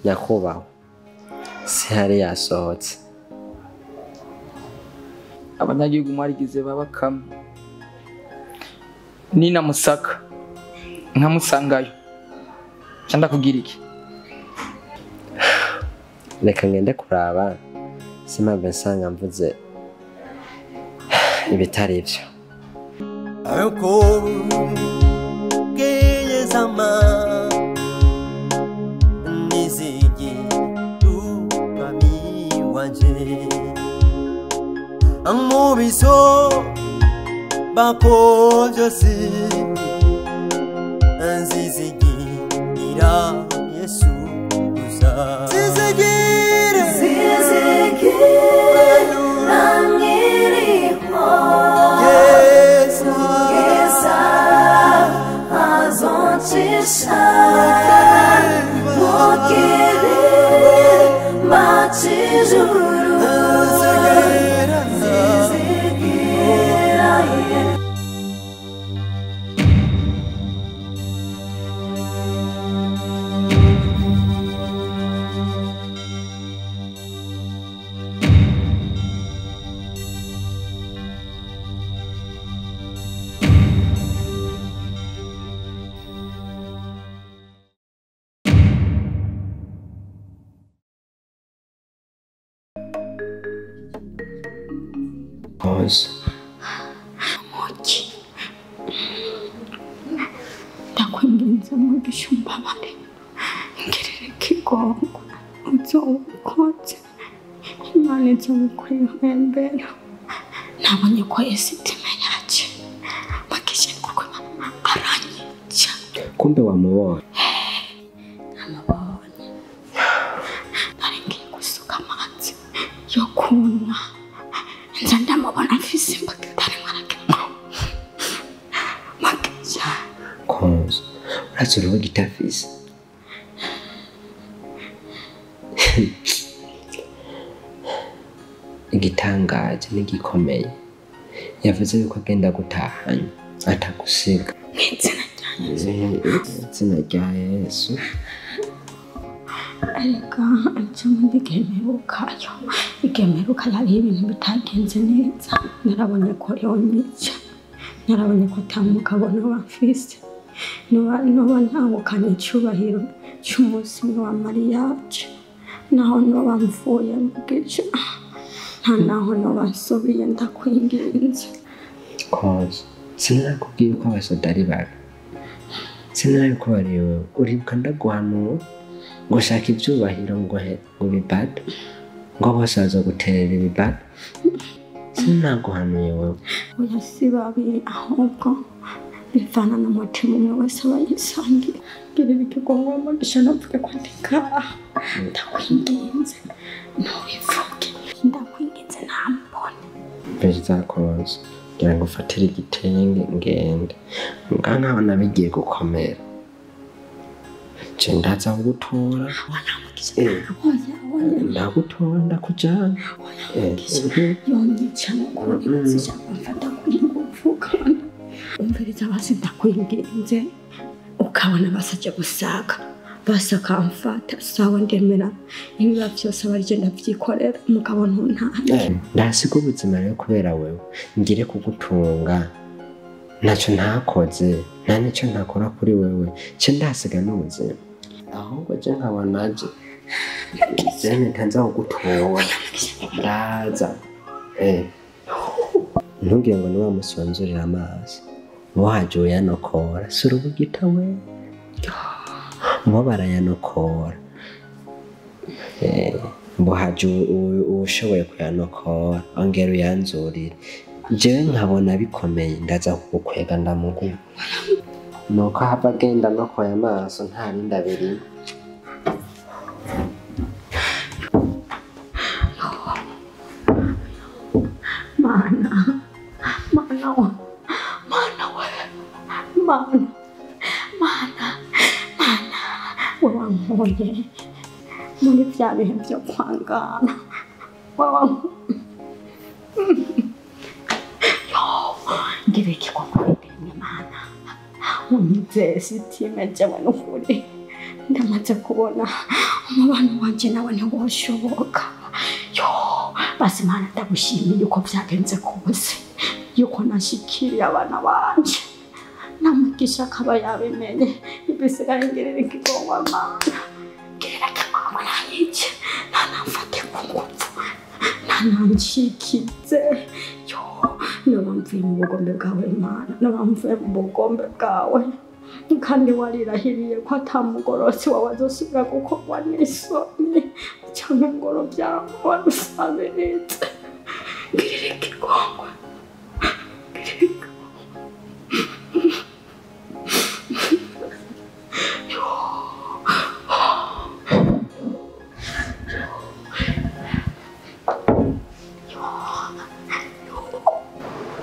nyakubahwa si hari yasohotse abanyagihugu mwarigize babakama nina musaka nkamusangayo cyanda kugira iki reka ngende kuraba simpamve nsanga mvuze ibitari ibyo ariko geyezama nizigi umwami wanje amubiso bako byose nzizigira Yesu gusa zizigira namwiriho Yesa azoncisha mukiri machijuru Pause. Mochi. Ndakwinginze mugisha umbabare. Ngirire kigongo. Uzowukotse. Imana izobikwihembera. Nabonye ko Yesu itima yaje. Bakije kuko aranyica. Kumbe wamubonye. Namubonye. Nari ngiye gusuka amazi yo kunywa. Nzanda mabana mfise mbakitari mwarakemo makaja Konzo urazuru gitafise igitangaje n'igikomeye yavuze yuko agenda gutahanya atagusiga izina rya Yesu ariko ncyo igemeruka yari ibintu bitagenze neza narabonye ko yonyica narabonye ko tamugabo n'abafise noba ntawukanye icyubahiro cy'umunsi wa mariage naho noba mvuye mu gice nta naho noba nsubiye ndakwinginze Konzo sinakubwiye ko abasoda ari babi sinabiko bari wowe uribuka ndaguhanura ngo shaka ibyubahiro ngo bibada ngo bose baza guterera ibibada sinaguhanuye wowe oya si babiri ahubwo bivana n'umutima umwe wese aba yisangiye girira ikigongo mugisha navuge kwandika ndakwinginze ntubivuge ndakwinginze ntambone perezida Konzo ngira ngo ufatire igitenge ngende mbwa nkaho nabigiye gukomera ndaza kugutora ndagutora ndakujyana yonyica n'ukuri bazishaka mfata kuri ngufu kandi umviriza basi ndakwinginze ukabona basajya gusaka basakamfata sawa ndemera ibiba byose abarigenda byikorera umugabo ntuntaye ndasiga ubuzima rero kubera wewe ngire kugutunga ntacyo ntakoze nta nicyo ntakora kuri wewe cyo ndasiga n'ubuzima ahubwo je nkabanaje jene ntanza kugutora ndaza ntugire ngo niwa musonzurira amazi waje uyanokora sura ubugita we mbo barayanokora mbo haje ushoboye kuyanokora ongera uyanzurire jewe nkabona bikomeye ndaza kugukwega ndamugu nuko hava agenda nokoye amaso nta bindi abiri mana wawankoye muri bya bihe byo kwangana ngire ikikwakwedenye mana unyizeye sitime jawe n'ukuri ndamaze kubona umubano wanje nawe ntiwoshoboka. Yo basi Mana ndagushimiye uko byagenze kose yuko nashikiriye abana banje namugisha akaba yabimenye ibisigaye ngirira ikigongwa Mana ngirira ikigongwa nayice ntanamfate ku ngufu ntananshikitse. Yo nabamvuye mu bugombe bwawe Mana nabamvuye mu bugombe bwawe kandi warirahiriye ko atamugorotsi wawe azosubira gukorwa n'isoni cyangwa ingoro byawe warusabiritse. Ngirira ikigongwa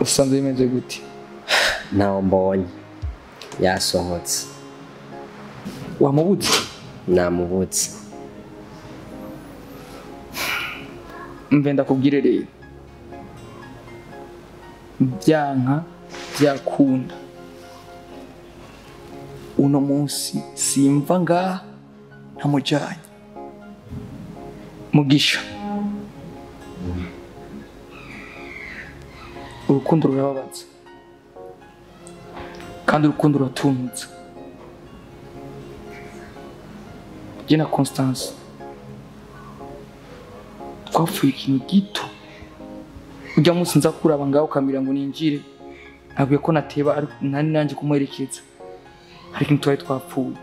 usanze bimeze gute? Ntawo mbonye yasohotse. Wamubuze? Namubutse. Mve ndakubwire rero byanka byakunda uno munsi simva ngaha ntamujanye. Mugisha urukundo rurababaza kandi urukundo ruratunutse. Jye na Constance twapfuye ikintu gito. Ujya munsi nza kuraba ngaho ukamira ngo ninjire nabwiye ko nateba ariko nani nanje kumuherekeza hari ikintu twari twapfuye.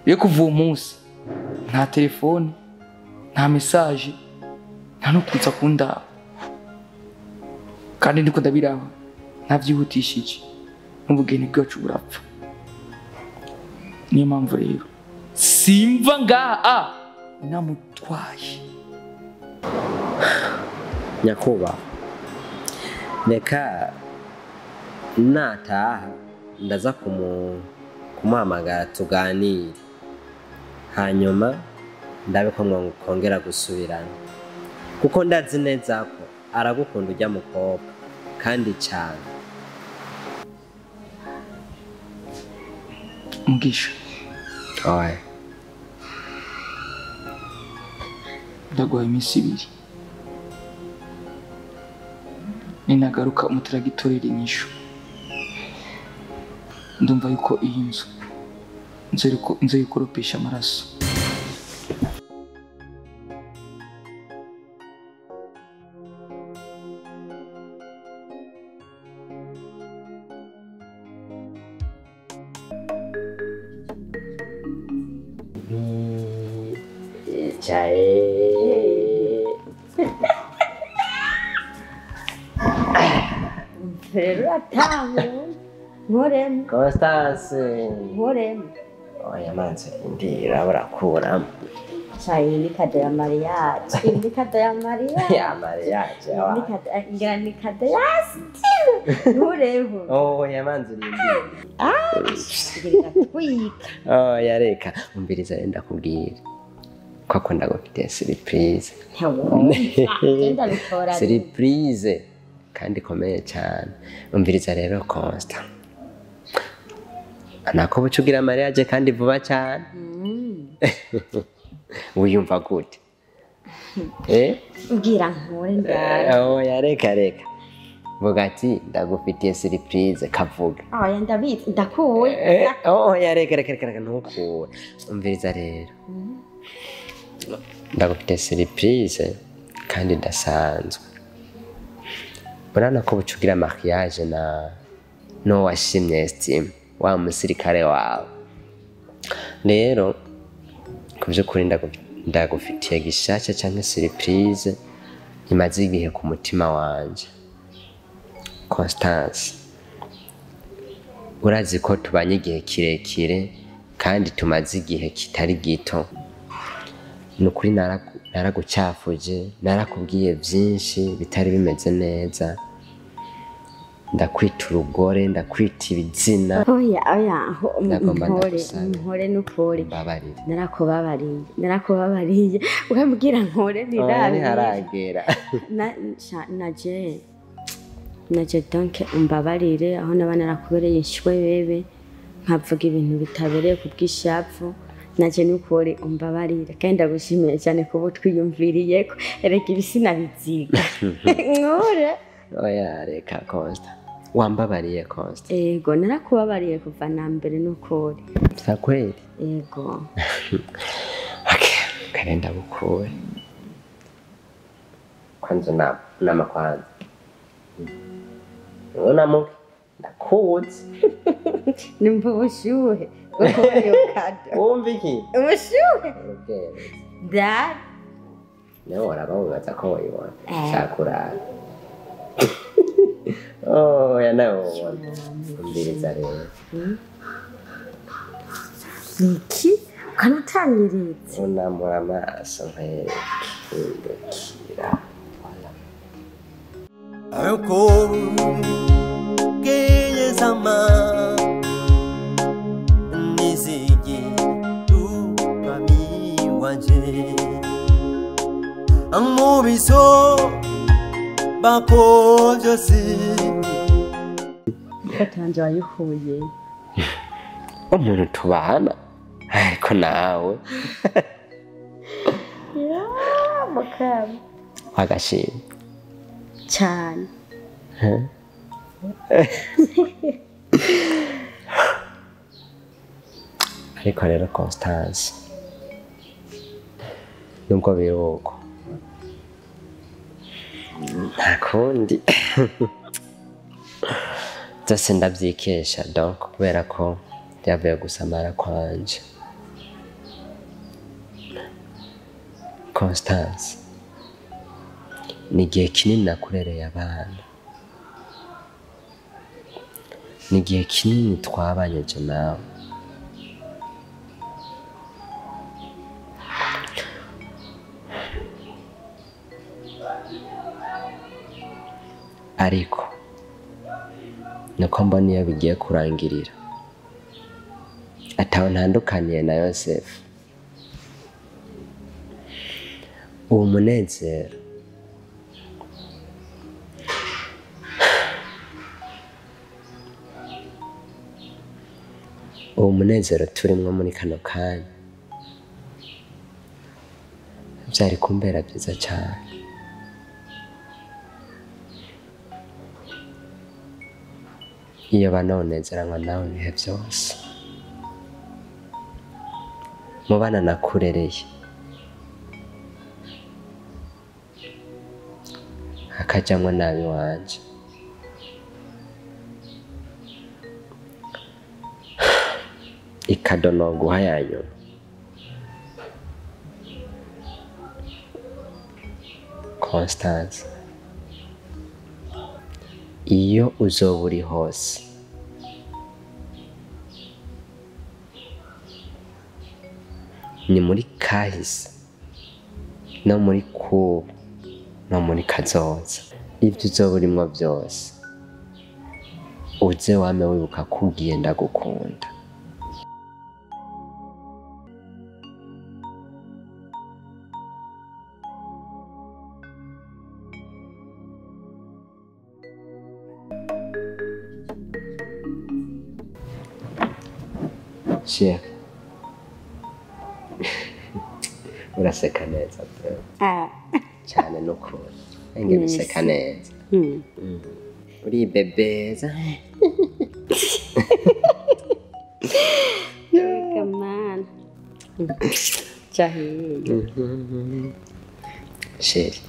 Rero kuva uwo munsi nta telefone nta message nta no kuza kundaba kandi ndiko ndabiraba ntavyihutishije n'ubugeni bwacu burapfa. Niyo mpamvu rero simva ngaha namutwaye. Nyakuba reka nataha ndaza kumuhamagara tuganire hanyuma ndabe ko mwongera gusubirana kuko ndazi neza ko aragukunda ujya mukobwa kandi cyane. Mugisha oya ndaguhaye iminsi 2 ninagaruka umutiragitorera inyishu. Ndumva yuko iyi nzu nzoyikoropesha amaraso. Morem. Constance. Morem. Oya manze indira barakuramo. Chai ni kade ya mariage. Ni kade ya mariage. Ya mariage. Ni kade ngira ni kade ya still. Moreho. Oh ya manze indira. Ngira twika. Oh ya reka umbiriza enda kubwira. Kwako ndagufitiye surprise. Genda bikora. Surprise kandi komeye cyane. Umbiriza rero Constance. Anako bucugira mariage kandi vuba cyane. Wiyumva gute? Ubwira nkore ndara. Oh yareka reka. Vuga ati ndagufitiye surprise kavuga. Oh ya ndabizi ndakuwe. Oh yareka ntukure. Umviriza rero. Ndagufitiye surprise kandi ndasanzwe. Urana ko bucugira mariage no washimye estime wa musirikare wawe. Rero kubyo kuri ndagufitiye gishasha cyangwa surprise imaze igihe ku mutima wanje. Constance urazi ko tubanye igihe kirekire kandi tumaze igihe kitari gito. Nukuri naragucyafuje narakubwiye byinshi bitari bimeze neza. Ndakwita urugore ndakwita ibizina. Oya nkore n'ukuri. Narakubabariye ukambwira nkore nirabe. Haragera. Naje donc umbabarire aho nabana rakubereye ishwe bebe nkavuga ibintu bitabereye kubwishavu naje nukuri umbabarire kandi ndagushimiye cyane kuba twiyumviriyeko erega ibisina biziga nkore oya reka Costa wambabariye Costa ego narakubabariye kuva na mbere nukuri kweli ego okay karenda bukure kwanza nama kwanza ubona mu ndakuzi nimba ubushyuhe kuko bariyo kado wumva iki ubushyuhe urugero dad nawe warababubaza ko wayibona cyakurara oh ya nawe ubona umbiriza rero iki ukanutanyiriza unamura amaso nkahindukira ariko bweye zama nizigi umwami wanje amubiso bako byose katanje wayihuye umuntu tubana ariko nawe ya mukaba wagashima cyane ariko rero Constance nubwo biruko nta kundi byose ndabyikesha donc kubera ko byavuye gusamara kwanje Constance ni igihe kinini nakurereye abana ni igihe kinini twabanye je nawe ariko nuko mbona iyo bigiye kurangirira atawe ntandukaniye na Yosefu uwo munezero turimwo muri kano kanya byari kumbera byiza cyane iyo banonezeranywa nawe ibihe byose mu bana nakurereye hakajyamo nabi wanje ikado noguha ya nyuma Constance iyo uzoba uri hose ni muri kahise no muri kubu no muri kazoza ibyo uzoba urimo byose uze wame wibuka kugiye ndagukunda Shia uraseka neza pe cyane n'ukuri engene useka neza uri bebeza kamana chahiye sheri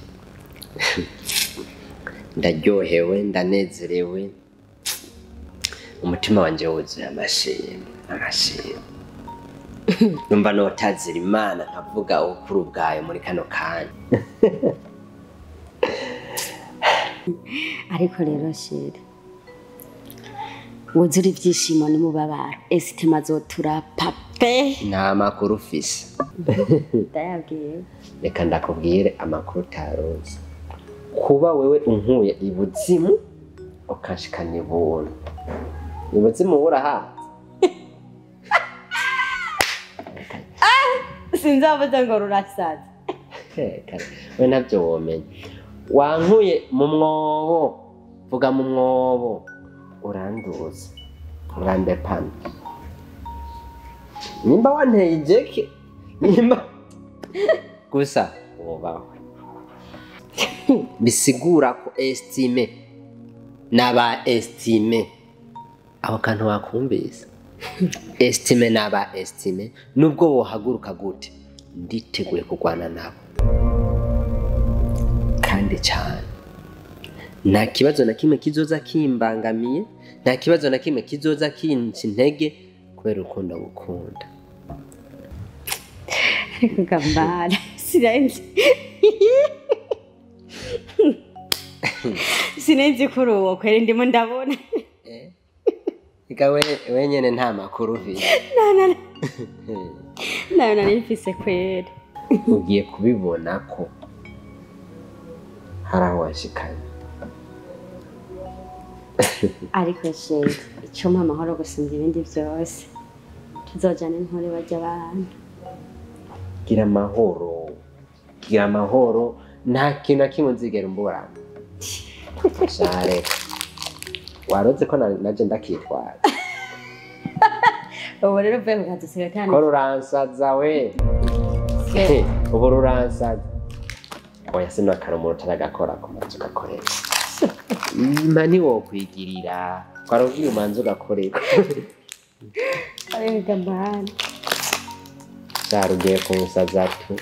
ndaryohewe ndanezerewe umutima wanje wuzuye amashimwe numva notazira Imana nkavuga ubukuru bwayo muri kano kanya ariko rero sheri wuzura ibyishimo n'umubabaro esitima zoturapa pe nta makuru ufise ndayabwiye reka ndakubwire amakuru utaruzi kuba wewe unkuye ibuzimu ukashikana ibuntu ibuzimu urahazi sinzavuga ngo rurasaza we ntabyo womenya wankuye mu mwobo vuga mu mwobo uranduza urandepana nimba wanteye ijeke nimba gusa wobaho bisigura ko estime naba estime aho kantu wakumvise estime naba estime nubwo wohaguruka gute nditeguye kurwana nabo kandi cyane nta kibazo na kimwe kizoza kimbangamiye nta kibazo na kimwe kizoza kinci intege kubera urukundo gukunda ariko gambara sinenzi kuri uwo kwera ndimo ndabona ika wenyene nta makuru ufite nayo nari mfise kwera ugiye kubibona ko hari aho washikanye ariko shenge icuma amahoro gusumba ibindi byose tuzojana intore bajya abantu gira amahoro nta kintu na kimwe nzigera umburana share waroze ko naje ndakitwara ubu rero uvuye ku kazi usigaye ko ruransaza we ubu ruransaza oya sinakara umuntu utaragakora ku mazu ugakorera mba ntiwokwigirira twarubwiye umanza ugakorera ariko gambara ugiye kumusaza tu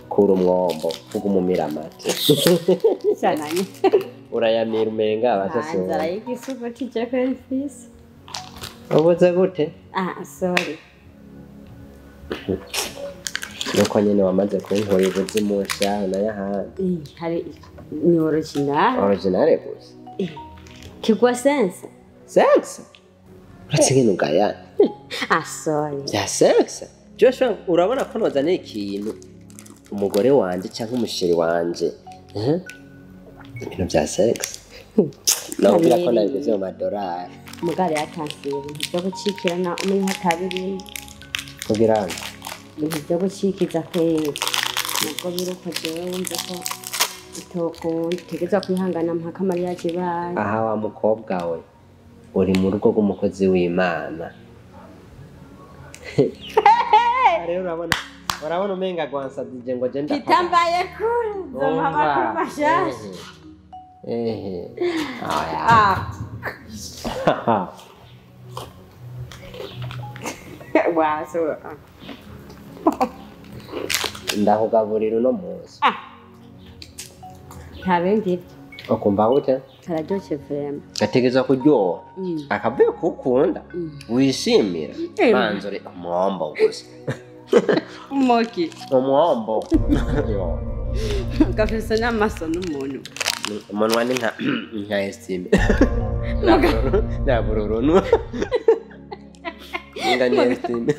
kura umwombo vuga umumira amata sananye urayamira umenga abashase nzara y'igisuko kije ko mfise ubuze gute sorry nuko nyene wamaze kunkora ubuzimu nshaho n'ayahandi hari ni original gusa kigwa sense uretse nk'intu gayana sorry bya sexe Joshua urabona ko nozane ikintu umugore wanje cyangwa umusheri wanje ibintu bya sexe nabwira ko nabiguze mu madolari umugare yatansiye ibintu byo gucikirana umenye hatabiri kugira ibintu byo gucikiza kwezi nubwo biruko jewe wumva ko itokunda utegeza kwihangana mpaka mariage baye aha wa mukobwa we uri mu rugo rw'umukozi w'Imana rero urabona umenga gwansabije ngo je kitambaye kuri zoma makuru mashasha waso ndakugaburira uno munsi nta bindi ukumva gute kararyoshye vrema gategeza kuryoha akavuye kukunda wishimira banzore umwombo gusa moki umwombo gafise n'amaso n'umuntu umunwa ni nka estime nabururu inga ni estime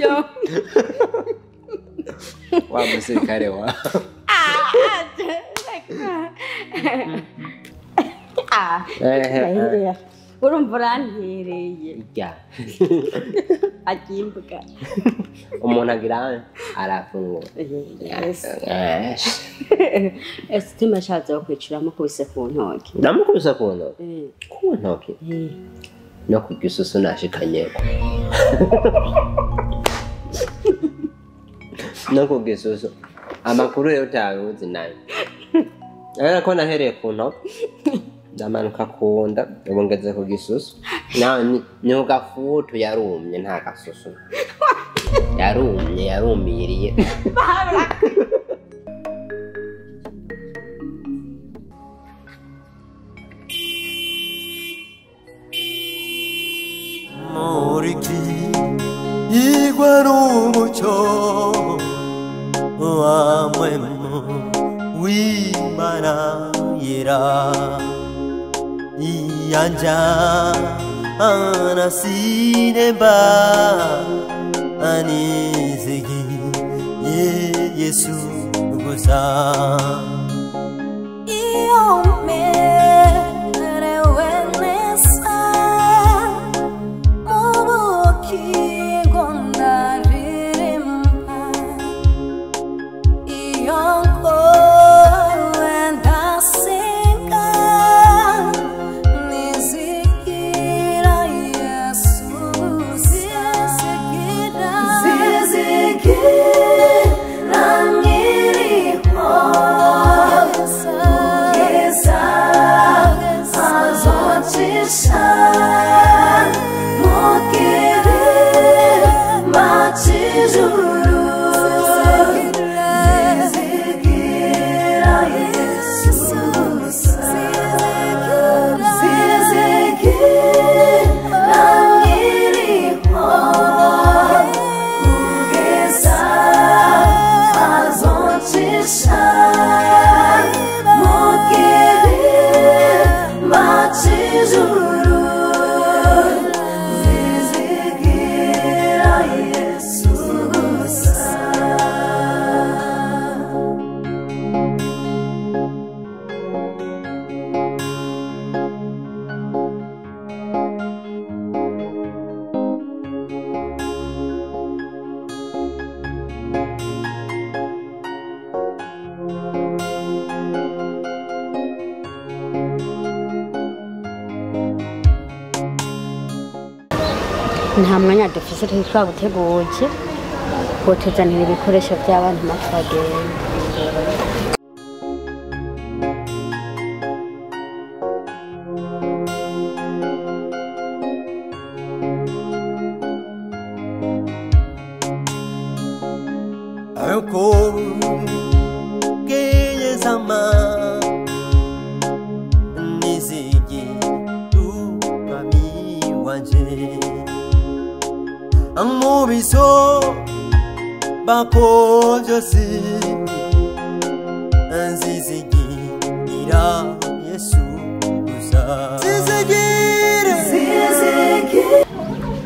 wa musirikare wa urumva urantereye akimbuka umuntu agira arafungura esitime ashatse kwiciramo kubise ku ntoki namukubise ku ntoki no ku gisusu nashikanyeko no ku gisusu amakuru rero utaruzi nayo ariko nahereye ku ntoki ndamanuka kunda ubu ngeze ku gisusu nawe ni ugafutu yarumye nta gasusu yarumiriye Moriki igwa n'umucyo wamwemo w'Imana yera iyanja anasinemba anizigi Yesu gusa nta mwanya dufise twabuteguje ngo tuzanire ibikoresho by'abana matwagenda. bakunzi nzizigira Yesu gusa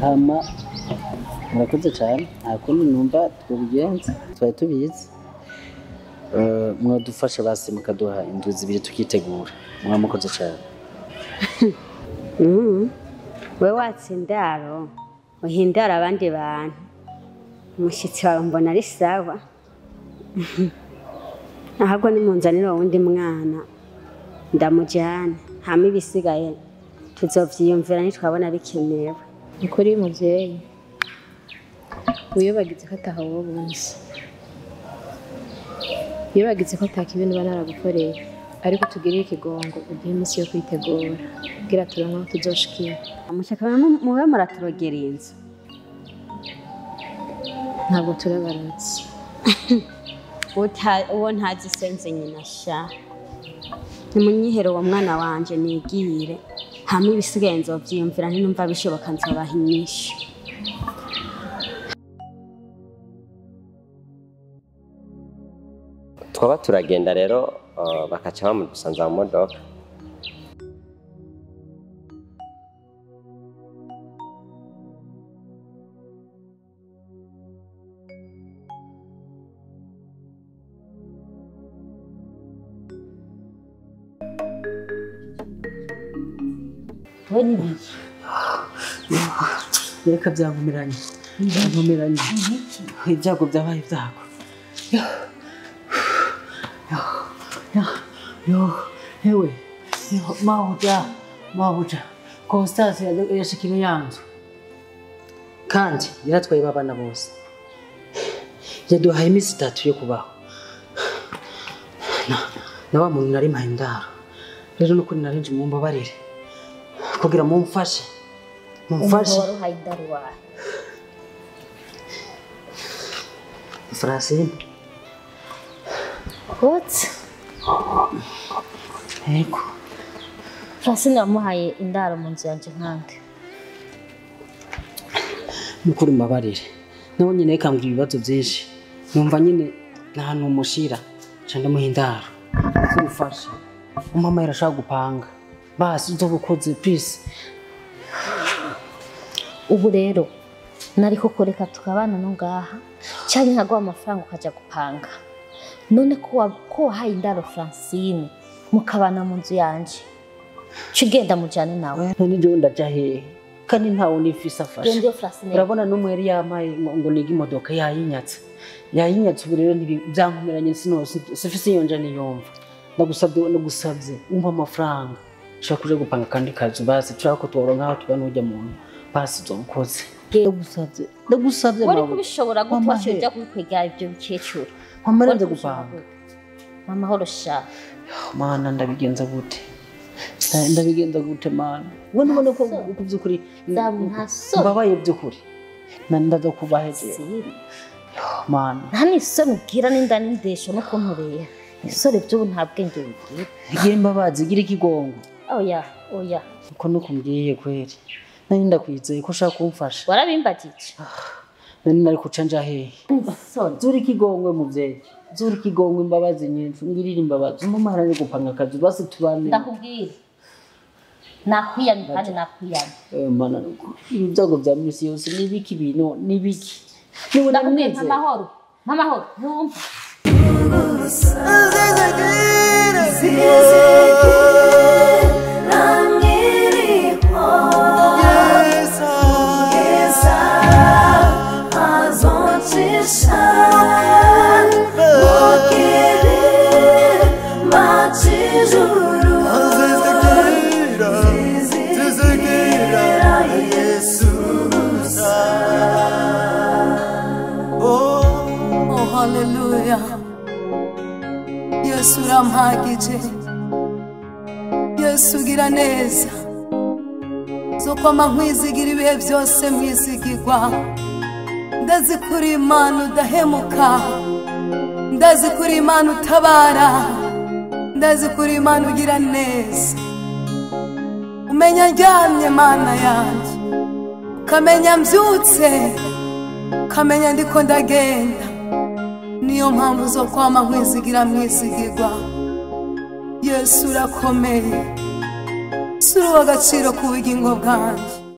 hama murakoze cyane nta kundi numva twobigenza twari tubizi mwadufasha basi mukaduha indwi zibiri tukitegura mwamukoze cyane. we watsindaro uhindara abandi bantu umushyitsi wawe mbona ari sawa ahubwo ni munzanira wundi mwana ndamujyana hama ibisigaye tuzovyiyumvira nitwabona bikenewe. Ukuri muvyeyi uyobagize ko atahawe bunzi yobagize ko atakibintu banaragukoreye ariko tugiriye ikigongo ugiye iminsi yo kwitegura kugira turonke aho tuzoshikira. Mushaka mube muraturogera inzu ntabwo turabarutse uwo ntazi senze nyina sha nimunyihero wa mwana wanje nigire hamwe ibisigaye nzovyiyumvira ntinumva bishoboka nzobaha inyinshi. twaba turagenda rero bakaca bamudusanza mu modoka. Reka byangumiranye ibyago byabaye ibyago. Hewe mabuja Constance yashikire yanzu kandi yaratwaye babana bose yaduhaye iminsi 3 yo kubaho na wa muntu nari mpayindaro rero nukuri narinje mumbabarire kugira mumfashe waruhaye indaro wawe Francine what eko Francine wamuhaye indaro mu nzu yanje nkande nukuri mbabarire nawe nyine yakambwira ibibazo byinshi numva nyine nta numushira cyangwa muhindaro kumfasha umama yarashaka gupanga basi uzobukoze please. Ubu rero nariko koreka tukabana no ngaha cyane nkagwa amafaranga ukaja gupanga none ko wahaye indaro Francine mukabana mu nzu yanje cigenda mujane nawe none je ndaja hehe kandi ntawe nifisa afasha. Gende Francine urabona numwe yari yamaye ngo niga imodoka yayinyatse ubu rero ntibyankumiranye sifise yonja niyumva ndagusabye umpa amafaranga shaka kuje gupanga kandi kazi basi turako tworonka aho tubana ujya muntu basi zomukoze ndagusabye wari kubishobora gutwasha ujya kubikwegera ibyo bikecuru amarenze gupanga mama horosha mana ndabigenza gute mana wone ubone ko kuvyukuri mbabaye byukuri ndaza kubaheje mana nani so mbwira ninda nindesho no kuntureye isore byo nta bwenge bigira igihe mbabazi gira ikigongo oya uko nukumbwiye kweri nani ndakwizeye ko ushaka kumfasha warabimbagije nani nari kucanja hehe zuri kigongwe muvyeyi zuri kigongwe imbabazi nyinshi ngirira imbabazi umumara ari gupanga akazi basi tubane ndakubwira nakwiyana kandi nakwiyana mana ibyago bya misi yose nibiki bino nibiki niwe ndakubwira amahoro ntumva oya Yesu urampagije Yesu ugira neza zokwama nkwizigira ibihe byose mwizigirwa ndazi kuri Imana udahemuka ndazi kuri Imana utabara ndazi kuri Imana ugira neza umenya ndyamye Mana yanjye ukamenya mbyutse ukamenya ndiko ndagenda niyo mpamvu zo kwama nkwizigira mwizigirwa Yesu urakomeye suri w'agaciro ku bugingo bwanjye